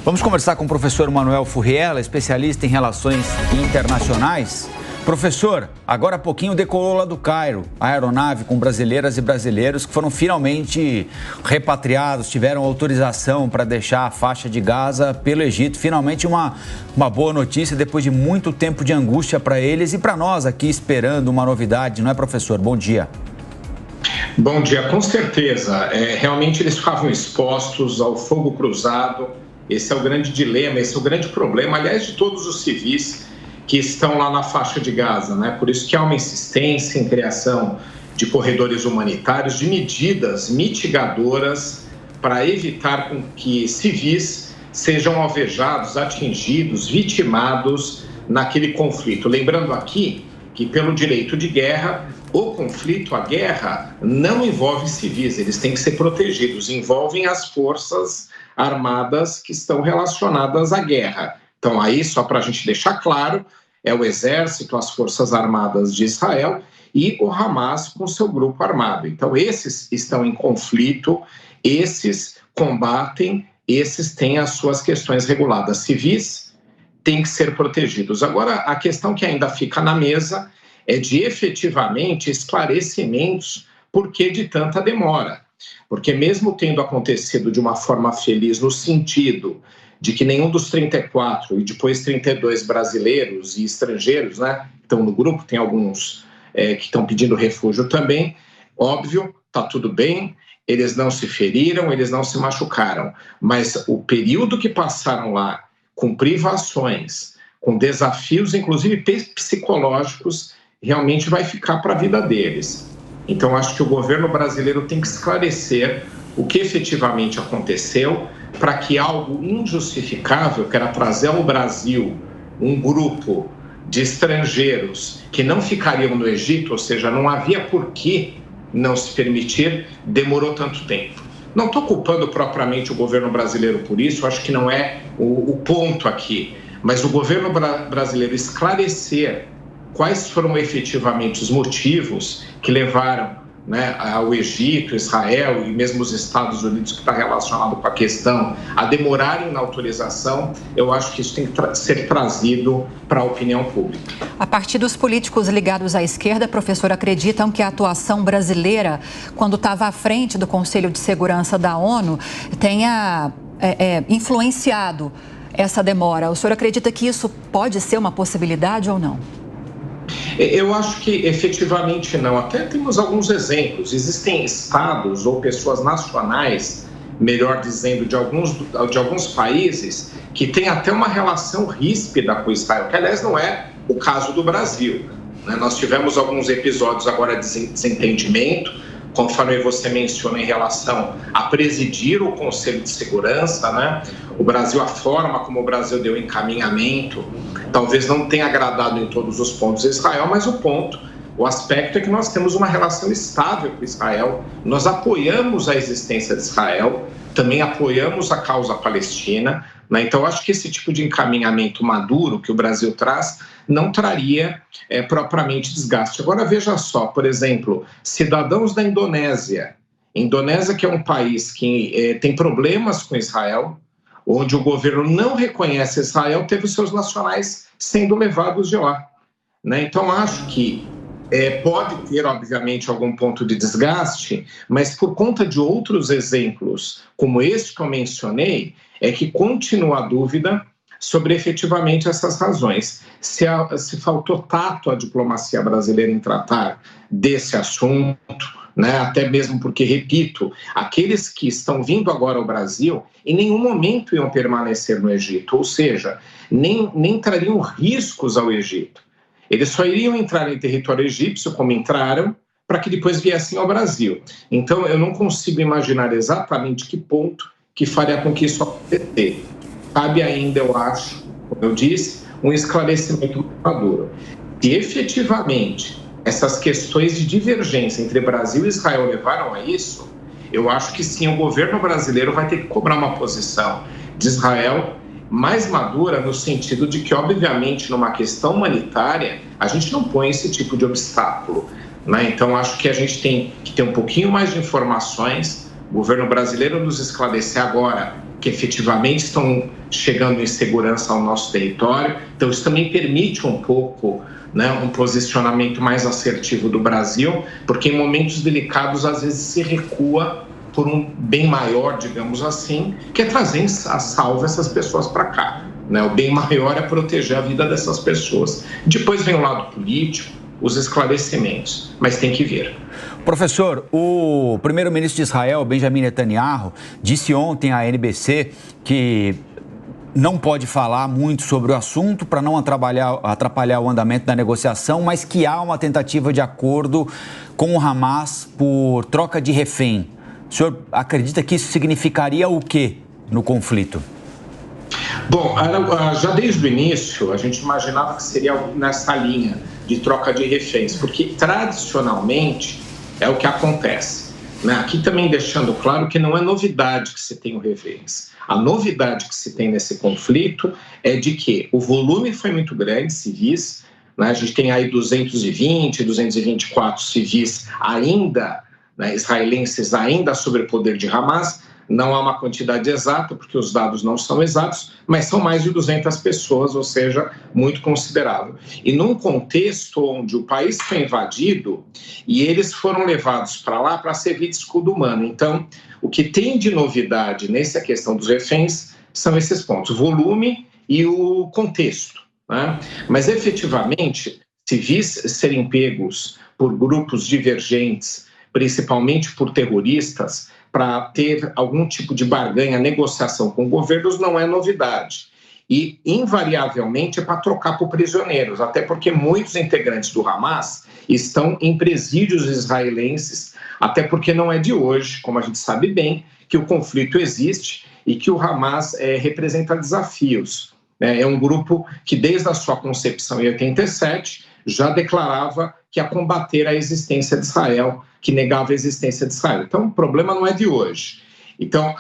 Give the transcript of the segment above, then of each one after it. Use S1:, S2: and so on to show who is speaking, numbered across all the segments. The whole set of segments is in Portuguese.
S1: Vamos conversar com o professor Manuel Furriela, especialista em relações internacionais. Professor, agora há pouquinho decolou lá do Cairo a aeronave com brasileiras e brasileiros que foram finalmente repatriados, tiveram autorização para deixar a faixa de Gaza pelo Egito. Finalmente uma boa notícia depois de muito tempo de angústia para eles e para nós aqui esperando uma novidade, não é, professor? Bom dia.
S2: Bom dia, com certeza. Realmente eles ficavam expostos ao fogo cruzado. Esse é o grande dilema, esse é o grande problema, aliás, de todos os civis que estão lá na faixa de Gaza, né? Por isso que há uma insistência em criação de corredores humanitários, de medidas mitigadoras para evitar com que civis sejam alvejados, atingidos, vitimados naquele conflito. Lembrando aqui que, pelo direito de guerra, o conflito, a guerra, não envolve civis, eles têm que ser protegidos, envolvem as forças armadas que estão relacionadas à guerra. Então, aí, só para a gente deixar claro, é o Exército, as Forças Armadas de Israel e o Hamas com seu grupo armado. Então, esses estão em conflito, esses combatem, esses têm as suas questões reguladas. Civis têm que ser protegidos. Agora, a questão que ainda fica na mesa é de efetivamente esclarecimentos por que de tanta demora. Porque mesmo tendo acontecido de uma forma feliz no sentido de que nenhum dos 34 e depois 32 brasileiros e estrangeiros, né, que estão no grupo, tem alguns que estão pedindo refúgio também, óbvio, está tudo bem, eles não se feriram, eles não se machucaram, mas o período que passaram lá, com privações, com desafios, inclusive psicológicos, realmente vai ficar para a vida deles. Então, acho que o governo brasileiro tem que esclarecer o que efetivamente aconteceu para que algo injustificável, que era trazer ao Brasil um grupo de estrangeiros que não ficariam no Egito, ou seja, não havia por que não se permitir, demorou tanto tempo. Não estou culpando propriamente o governo brasileiro por isso, acho que não é o ponto aqui, mas o governo brasileiro esclarecer quais foram efetivamente os motivos que levaram, né, ao Egito, Israel e mesmo os Estados Unidos, que está relacionado com a questão, a demorarem na autorização, eu acho que isso tem que ser trazido para a opinião pública.
S3: A partir dos políticos ligados à esquerda, professor, acreditam que a atuação brasileira, quando estava à frente do Conselho de Segurança da ONU, tenha influenciado essa demora. O senhor acredita que isso pode ser uma possibilidade ou não?
S2: Eu acho que efetivamente não. Até temos alguns exemplos. Existem estados ou pessoas nacionais, melhor dizendo, de alguns países que têm até uma relação ríspida com Israel, que aliás não é o caso do Brasil, né? Nós tivemos alguns episódios agora de desentendimento, conforme você menciona, em relação a presidir o Conselho de Segurança, né? O Brasil, a forma como o Brasil deu encaminhamento, talvez não tenha agradado em todos os pontos a Israel, mas o aspecto é que nós temos uma relação estável com Israel, nós apoiamos a existência de Israel, também apoiamos a causa palestina, né? Então, acho que esse tipo de encaminhamento maduro que o Brasil traz não traria propriamente desgaste. Agora, veja só, por exemplo, cidadãos da Indonésia, que é um país que tem problemas com Israel, onde o governo não reconhece Israel, teve os seus nacionais sendo levados de lá, né? Então, acho que pode ter, obviamente, algum ponto de desgaste, mas por conta de outros exemplos, como este que eu mencionei, é que continua a dúvida sobre efetivamente essas razões. Se faltou tato à diplomacia brasileira em tratar desse assunto, né? Até mesmo porque, repito, aqueles que estão vindo agora ao Brasil em nenhum momento iam permanecer no Egito, ou seja, nem trariam riscos ao Egito. Eles só iriam entrar em território egípcio, como entraram, para que depois viessem ao Brasil. Então, eu não consigo imaginar exatamente que ponto que faria com que isso acontecesse. Cabe ainda, eu acho, como eu disse, um esclarecimento maduro. Se efetivamente essas questões de divergência entre Brasil e Israel levaram a isso, eu acho que sim, o governo brasileiro vai ter que cobrar uma posição de Israel mais madura, no sentido de que, obviamente, numa questão humanitária, a gente não põe esse tipo de obstáculo, né? Então, acho que a gente tem que ter um pouquinho mais de informações, o governo brasileiro nos esclarecer agora que efetivamente estão chegando em segurança ao nosso território. Então, isso também permite um pouco, né, um posicionamento mais assertivo do Brasil, porque em momentos delicados, às vezes, se recua por um bem maior, digamos assim, que é trazer a salvo essas pessoas para cá. Né? O bem maior é proteger a vida dessas pessoas. Depois vem o lado político, os esclarecimentos, mas tem que vir.
S1: Professor, o primeiro-ministro de Israel, Benjamin Netanyahu, disse ontem à NBC que não pode falar muito sobre o assunto para não atrapalhar o andamento da negociação, mas que há uma tentativa de acordo com o Hamas por troca de refém. O senhor acredita que isso significaria o quê no conflito?
S2: Bom, já desde o início a gente imaginava que seria nessa linha de troca de reféns, porque tradicionalmente é o que acontece. Né? Aqui também deixando claro que não é novidade que se tenha reféns. A novidade que se tem nesse conflito é de que o volume foi muito grande, civis, né? A gente tem aí 220, 224 civis ainda, né, israelenses ainda sob o poder de Hamas. Não há uma quantidade exata, porque os dados não são exatos, mas são mais de 200 pessoas, ou seja, muito considerável. E num contexto onde o país foi invadido e eles foram levados para lá para servir de escudo humano. Então, o que tem de novidade nessa questão dos reféns são esses pontos, o volume e o contexto. Né? Mas, efetivamente, civis serem pegos por grupos divergentes, principalmente por terroristas, para ter algum tipo de barganha, negociação com governos, não é novidade. E, invariavelmente, é para trocar por prisioneiros, até porque muitos integrantes do Hamas estão em presídios israelenses, até porque não é de hoje, como a gente sabe bem, que o conflito existe e que o Hamas representa desafios. É um grupo que, desde a sua concepção em 87, já declarava que ia combater a existência de Israel, que negava a existência de Israel. Então, o problema não é de hoje. Então,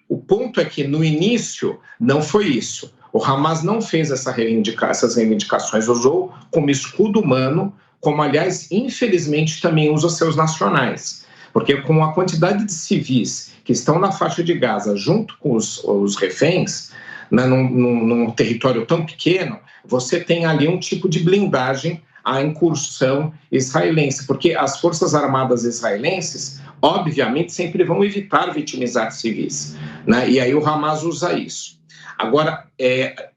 S2: o ponto é que, no início, não foi isso. O Hamas não fez essas reivindicações, usou como escudo humano, como, aliás, infelizmente, também usa seus nacionais. Porque com a quantidade de civis que estão na faixa de Gaza, junto com os reféns, né, num território tão pequeno, você tem ali um tipo de blindagem à incursão israelense, porque as forças armadas israelenses, obviamente, sempre vão evitar vitimizar civis, né? E aí o Hamas usa isso. Agora,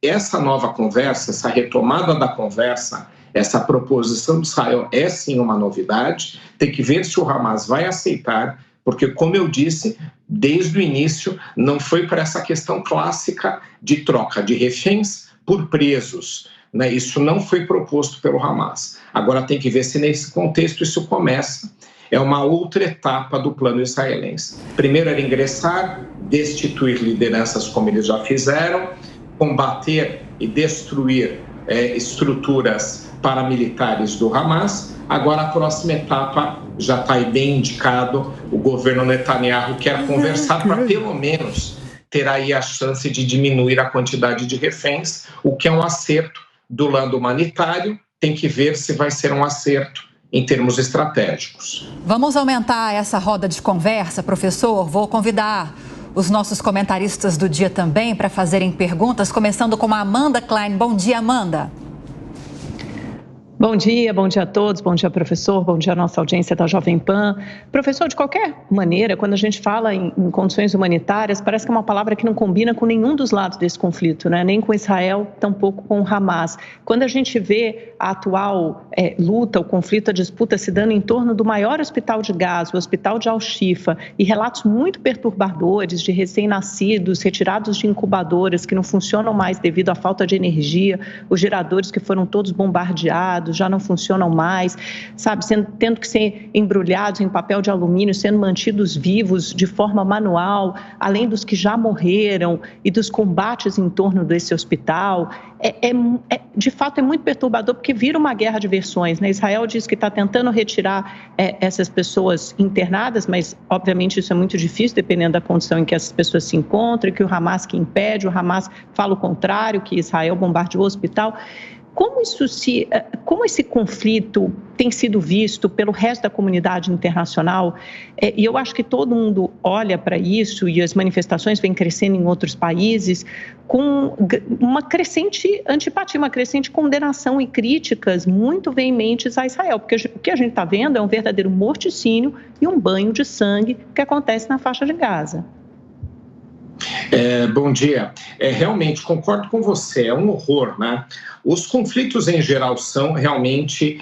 S2: essa nova conversa, essa retomada da conversa, essa proposição de Israel é sim uma novidade, tem que ver se o Hamas vai aceitar, porque, como eu disse, desde o início não foi para essa questão clássica de troca de reféns por presos. Né? Isso não foi proposto pelo Hamas. Agora tem que ver se nesse contexto isso começa. É uma outra etapa do plano israelense. Primeiro era ingressar, destituir lideranças como eles já fizeram, combater e destruir estruturas paramilitares do Hamas. Agora a próxima etapa já está aí bem indicado. O governo Netanyahu quer conversar para pelo menos ter aí a chance de diminuir a quantidade de reféns, o que é um acerto do lado humanitário. Tem que ver se vai ser um acerto em termos estratégicos.
S3: Vamos aumentar essa roda de conversa, professor. Vou convidar os nossos comentaristas do dia também para fazerem perguntas, começando com a Amanda Klein. Bom dia, Amanda.
S4: Bom dia a todos, bom dia professor, bom dia à nossa audiência da Jovem Pan. Professor, de qualquer maneira, quando a gente fala em condições humanitárias, parece que é uma palavra que não combina com nenhum dos lados desse conflito, né? Nem com Israel, tampouco com o Hamas. Quando a gente vê a atual luta, o conflito, a disputa se dando em torno do maior hospital de Gaza, o hospital de Al-Shifa, e relatos muito perturbadores de recém-nascidos retirados de incubadoras que não funcionam mais devido à falta de energia, os geradores que foram todos bombardeados, já não funcionam mais, sabe, tendo que ser embrulhados em papel de alumínio, sendo mantidos vivos de forma manual, além dos que já morreram e dos combates em torno desse hospital. De fato, é muito perturbador, porque vira uma guerra de versões, né? Israel diz que está tentando retirar essas pessoas internadas, mas, obviamente, isso é muito difícil, dependendo da condição em que essas pessoas se encontram, que o Hamas que impede, o Hamas fala o contrário, que Israel bombardeou o hospital. Como esse conflito tem sido visto pelo resto da comunidade internacional? E eu acho que todo mundo olha para isso, e as manifestações vêm crescendo em outros países, com uma crescente antipatia, uma crescente condenação e críticas muito veementes a Israel, porque o que a gente está vendo é um verdadeiro morticínio e um banho de sangue que acontece na faixa de Gaza.
S2: Bom dia. Realmente, concordo com você, é um horror, né? Os conflitos em geral são realmente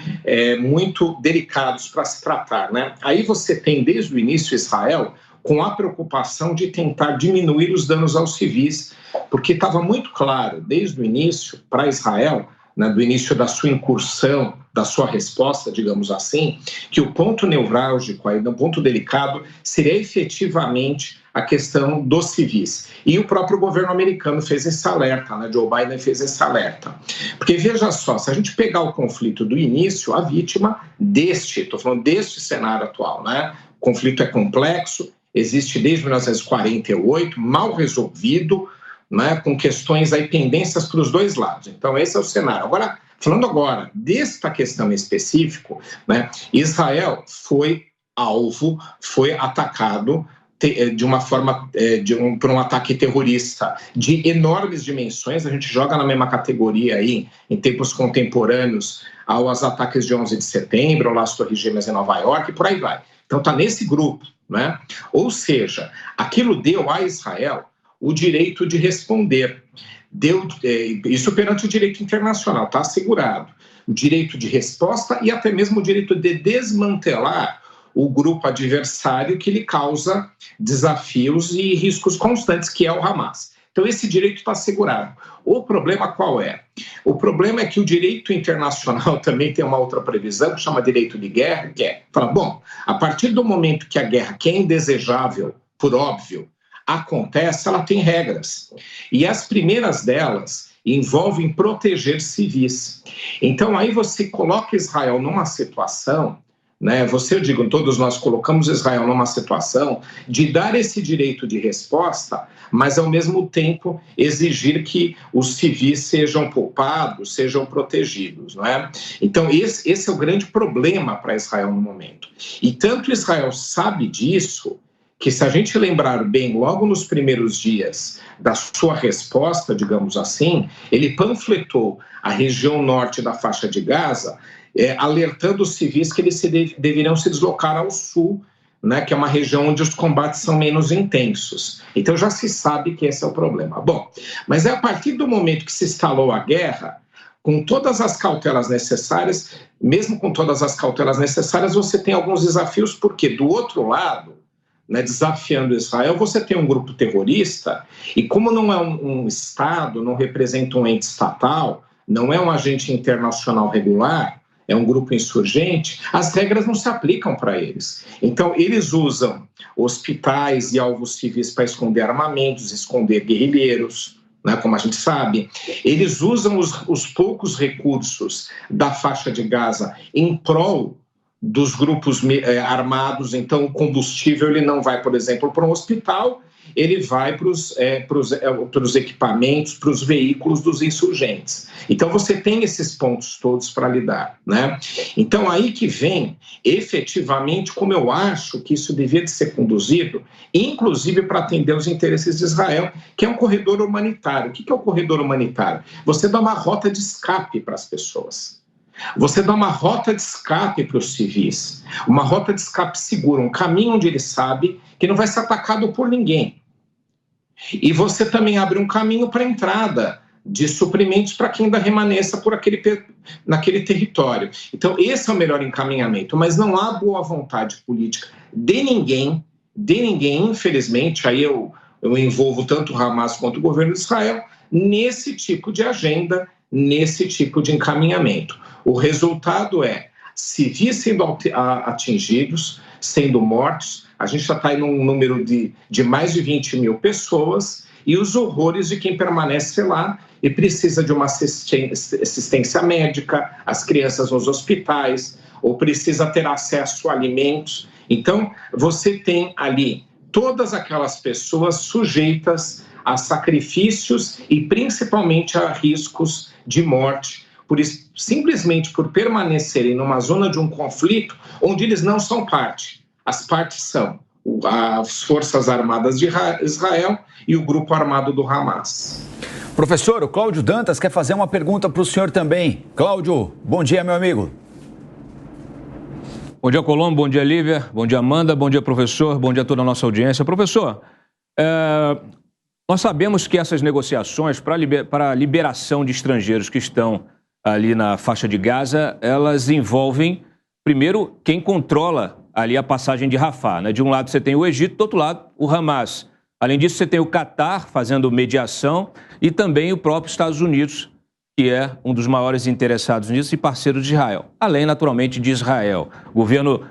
S2: muito delicados para se tratar, né? Aí você tem desde o início Israel com a preocupação de tentar diminuir os danos aos civis, porque estava muito claro desde o início para Israel, né, do início da sua incursão, da sua resposta, digamos assim, que o ponto nevrálgico, aí, um ponto delicado, seria efetivamente a questão dos civis. E o próprio governo americano fez esse alerta, né? Joe Biden fez esse alerta. Porque veja só, se a gente pegar o conflito do início, a vítima estou falando deste cenário atual, né? O conflito é complexo, existe desde 1948, mal resolvido, né? Com questões aí pendências para os dois lados. Então esse é o cenário. Falando agora desta questão em específico, né? Israel foi alvo, foi atacado de uma forma, por um ataque terrorista de enormes dimensões. A gente joga na mesma categoria aí, em tempos contemporâneos, aos ataques de 11 de setembro, ao Las Torres Gêmeas em Nova York, e por aí vai. Então está nesse grupo, né? Ou seja, aquilo deu a Israel o direito de responder. Isso perante o direito internacional, está assegurado. O direito de resposta e até mesmo o direito de desmantelar o grupo adversário que lhe causa desafios e riscos constantes, que é o Hamas. Então, esse direito está assegurado. O problema qual é? O problema é que o direito internacional também tem uma outra previsão, que chama direito de guerra, que fala, bom, a partir do momento que a guerra, que é indesejável, por óbvio, acontece, ela tem regras. E as primeiras delas envolvem proteger civis. Então, aí você coloca Israel numa situação, né? Todos nós colocamos Israel numa situação de dar esse direito de resposta, mas ao mesmo tempo exigir que os civis sejam poupados, sejam protegidos, não é? Então esse é o grande problema para Israel no momento. E tanto Israel sabe disso, que se a gente lembrar bem, logo nos primeiros dias da sua resposta, digamos assim, ele panfletou a região norte da faixa de Gaza, alertando os civis que eles deveriam se deslocar ao sul, né, que é uma região onde os combates são menos intensos. Então já se sabe que esse é o problema. Bom, mas é a partir do momento que se instalou a guerra, com todas as cautelas necessárias, mesmo com todas as cautelas necessárias, você tem alguns desafios, porque do outro lado, né, desafiando Israel, você tem um grupo terrorista, e como não é um Estado, não representa um ente estatal, não é um agente internacional regular, é um grupo insurgente, as regras não se aplicam para eles. Então, eles usam hospitais e alvos civis para esconder armamentos, esconder guerrilheiros, né, como a gente sabe. Eles usam os poucos recursos da faixa de Gaza em prol dos grupos armados. Então o combustível ele não vai, por exemplo, para um hospital, ele vai para os equipamentos, para os veículos dos insurgentes. Então você tem esses pontos todos para lidar, né? Então aí que vem efetivamente como eu acho que isso devia de ser conduzido, inclusive para atender os interesses de Israel, que é um corredor humanitário. O que é o corredor humanitário? Você dá uma rota de escape para as pessoas. Você dá uma rota de escape para os civis, uma rota de escape segura, um caminho onde ele sabe que não vai ser atacado por ninguém. E você também abre um caminho para a entrada de suprimentos para quem ainda remaneça naquele território. Então esse é o melhor encaminhamento, mas não há boa vontade política de ninguém, infelizmente, aí eu envolvo tanto o Hamas quanto o governo de Israel, nesse tipo de agenda, nesse tipo de encaminhamento. O resultado é civis sendo atingidos, sendo mortos, a gente já está aí num número de mais de 20 mil pessoas, e os horrores de quem permanece lá e precisa de uma assistência médica, as crianças nos hospitais, ou precisa ter acesso a alimentos. Então, você tem ali todas aquelas pessoas sujeitas a sacrifícios e principalmente a riscos de morte, simplesmente por permanecerem numa zona de um conflito onde eles não são parte. As partes são as Forças Armadas de Israel e o grupo armado do Hamas.
S1: Professor, o Cláudio Dantas quer fazer uma pergunta para o senhor também. Cláudio, bom dia, meu amigo.
S5: Bom dia, Colombo. Bom dia, Lívia. Bom dia, Amanda. Bom dia, professor. Bom dia a toda a nossa audiência. Professor, nós sabemos que essas negociações para a liberação de estrangeiros que estão ali na faixa de Gaza, elas envolvem, primeiro, quem controla ali a passagem de Rafah, né? De um lado você tem o Egito, do outro lado o Hamas. Além disso, você tem o Catar fazendo mediação e também o próprio Estados Unidos, que é um dos maiores interessados nisso e parceiro de Israel, além, naturalmente, de Israel.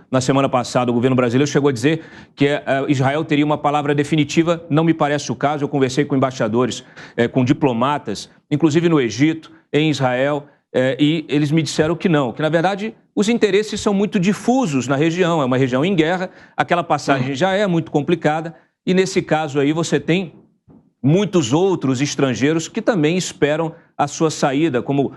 S5: Na semana passada, o governo brasileiro chegou a dizer que Israel teria uma palavra definitiva, não me parece o caso. Eu conversei com embaixadores, com diplomatas, inclusive no Egito, em Israel, e eles me disseram que não, que, na verdade, os interesses são muito difusos na região, é uma região em guerra, aquela passagem já é muito complicada, e nesse caso aí você tem muitos outros estrangeiros que também esperam a sua saída, como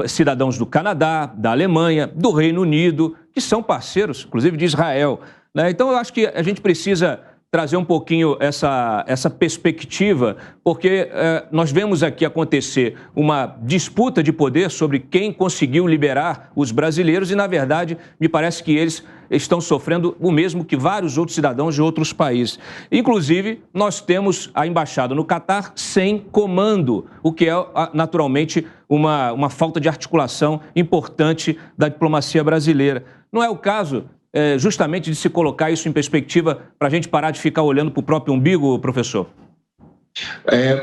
S5: cidadãos do Canadá, da Alemanha, do Reino Unido, que são parceiros, inclusive, de Israel, né? Então, eu acho que a gente precisa trazer um pouquinho essa perspectiva, porque nós vemos aqui acontecer uma disputa de poder sobre quem conseguiu liberar os brasileiros e, na verdade, me parece que eles estão sofrendo o mesmo que vários outros cidadãos de outros países. Inclusive, nós temos a embaixada no Catar sem comando, o que é, naturalmente, uma falta de articulação importante da diplomacia brasileira. Não é o caso justamente de se colocar isso em perspectiva para a gente parar de ficar olhando para o próprio umbigo, professor?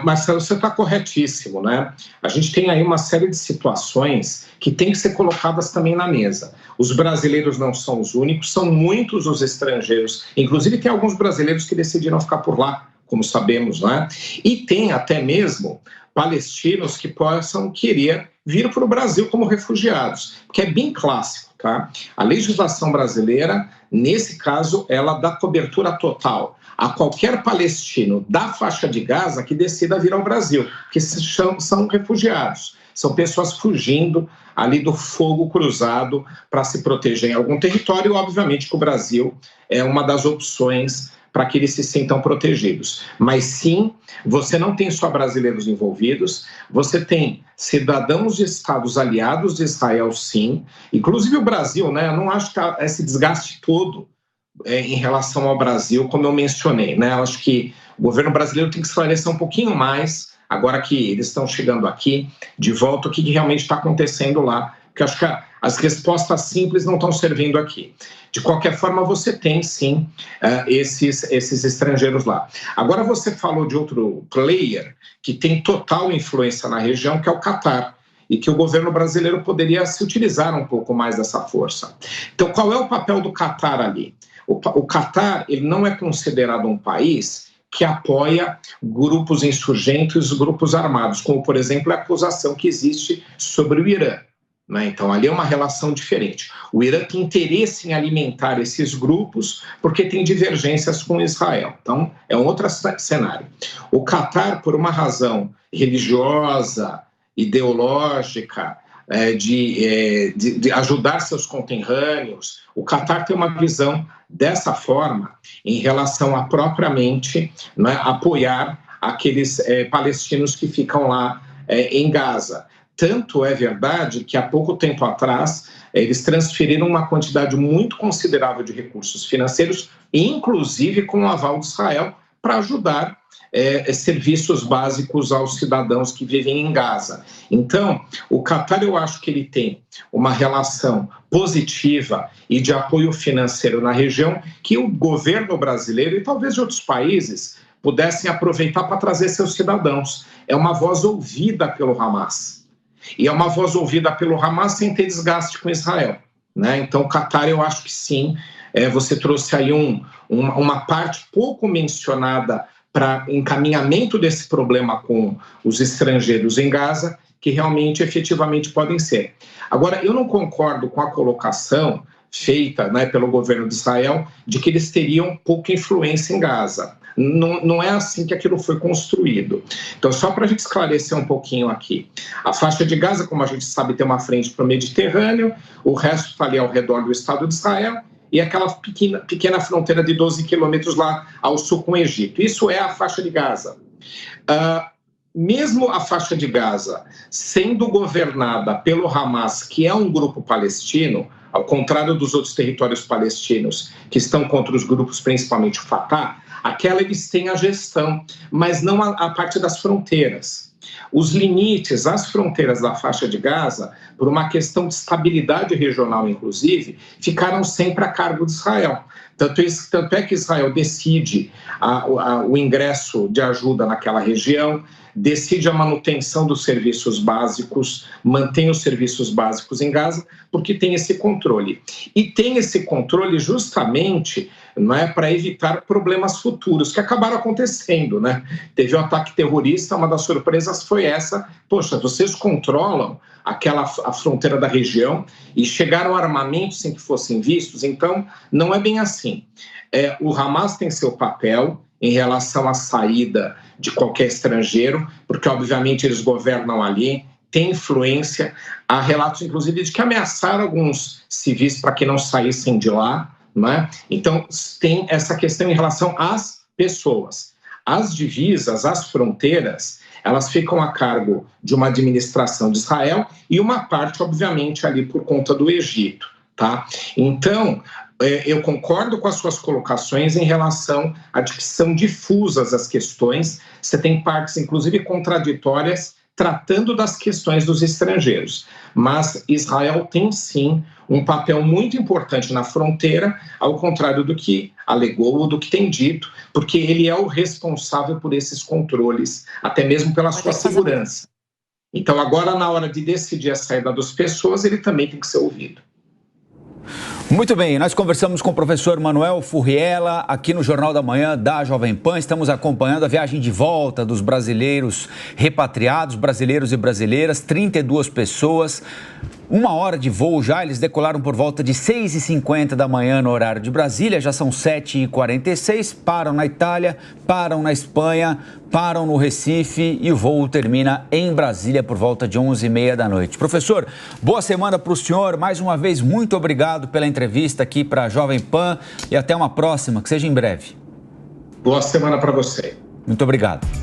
S2: Marcelo, você está corretíssimo, né? A gente tem aí uma série de situações que tem que ser colocadas também na mesa. Os brasileiros não são os únicos, são muitos os estrangeiros. Inclusive tem alguns brasileiros que decidiram ficar por lá, como sabemos, né? E tem até mesmo palestinos que possam querer vir para o Brasil como refugiados, que é bem clássico, tá? A legislação brasileira, nesse caso, ela dá cobertura total a qualquer palestino da faixa de Gaza que decida vir ao Brasil, que são refugiados, são pessoas fugindo ali do fogo cruzado para se proteger em algum território, e obviamente que o Brasil é uma das opções para que eles se sintam protegidos. Mas sim, você não tem só brasileiros envolvidos, você tem cidadãos de estados aliados de Israel, sim, inclusive o Brasil, né? Eu não acho que esse desgaste todo em relação ao Brasil, como eu mencionei, né? Eu acho que o governo brasileiro tem que esclarecer um pouquinho mais, agora que eles estão chegando aqui, de volta, o que realmente está acontecendo lá, porque acho que as respostas simples não estão servindo aqui. De qualquer forma, você tem, sim, esses estrangeiros lá. Agora, você falou de outro player que tem total influência na região, que é o Catar, e que o governo brasileiro poderia se utilizar um pouco mais dessa força. Então, qual é o papel do Catar ali? O Catar, ele não é considerado um país que apoia grupos insurgentes, grupos armados, como, por exemplo, a acusação que existe sobre o Irã, né? Então, ali é uma relação diferente. O Irã tem interesse em alimentar esses grupos porque tem divergências com Israel. Então, é um outro cenário. O Catar, por uma razão religiosa, ideológica, de ajudar seus conterrâneos, o Catar tem uma visão dessa forma em relação a propriamente, né, apoiar aqueles palestinos que ficam lá em Gaza. Tanto é verdade que há pouco tempo atrás eles transferiram uma quantidade muito considerável de recursos financeiros, inclusive com o aval de Israel, para ajudar serviços básicos aos cidadãos que vivem em Gaza. Então, o Catar, eu acho que ele tem uma relação positiva e de apoio financeiro na região que o governo brasileiro e talvez de outros países pudessem aproveitar para trazer seus cidadãos. É uma voz ouvida pelo Hamas. E é uma voz ouvida pelo Hamas sem ter desgaste com Israel, né? Então, o Catar, eu acho que sim. Você trouxe aí uma parte pouco mencionada para encaminhamento desse problema com os estrangeiros em Gaza, que realmente, efetivamente, podem ser. Agora, eu não concordo com a colocação feita, né, pelo governo de Israel de que eles teriam pouca influência em Gaza. Não é assim que aquilo foi construído. Então, só para a gente esclarecer um pouquinho aqui. A faixa de Gaza, como a gente sabe, tem uma frente para o Mediterrâneo, o resto está ali ao redor do Estado de Israel, e aquela pequena fronteira de 12 quilômetros lá ao sul com o Egito. Isso é a faixa de Gaza. Mesmo a faixa de Gaza sendo governada pelo Hamas, que é um grupo palestino, ao contrário dos outros territórios palestinos que estão contra os grupos, principalmente o Fatah, aquela eles têm a gestão, mas não a parte das fronteiras. Os limites, as fronteiras da faixa de Gaza, por uma questão de estabilidade regional, inclusive, ficaram sempre a cargo de Israel. Tanto é que Israel decide o ingresso de ajuda naquela região, decide a manutenção dos serviços básicos, mantém os serviços básicos em Gaza, porque tem esse controle. E tem esse controle justamente, não é, para evitar problemas futuros, que acabaram acontecendo, né? Teve um ataque terrorista, uma das surpresas foi essa, poxa, vocês controlam a fronteira da região e chegaram armamentos sem que fossem vistos, então não é bem assim. O Hamas tem seu papel em relação à saída de qualquer estrangeiro, porque obviamente eles governam ali, tem influência. Há relatos, inclusive, de que ameaçaram alguns civis para que não saíssem de lá, não é? Então tem essa questão em relação às pessoas. As divisas, as fronteiras, elas ficam a cargo de uma administração de Israel e uma parte, obviamente, ali por conta do Egito, tá? Então, eu concordo com as suas colocações em relação a de que são difusas as questões. Você tem partes, inclusive, contraditórias tratando das questões dos estrangeiros. Mas Israel tem, sim, um papel muito importante na fronteira, ao contrário do que alegou ou do que tem dito, porque ele é o responsável por esses controles, até mesmo pela sua segurança. Então, agora, na hora de decidir a saída das pessoas, ele também tem que ser ouvido.
S1: Muito bem, nós conversamos com o professor Manuel Furriela aqui no Jornal da Manhã da Jovem Pan. Estamos acompanhando a viagem de volta dos brasileiros repatriados, brasileiros e brasileiras, 32 pessoas. 1 hora de voo já, eles decolaram por volta de 6h50 da manhã no horário de Brasília, já são 7h46, param na Itália, param na Espanha, param no Recife e o voo termina em Brasília por volta de 11h30 da noite. Professor, boa semana para o senhor, mais uma vez muito obrigado pela entrevista aqui para a Jovem Pan e até uma próxima, que seja em breve.
S2: Boa semana para você.
S1: Muito obrigado.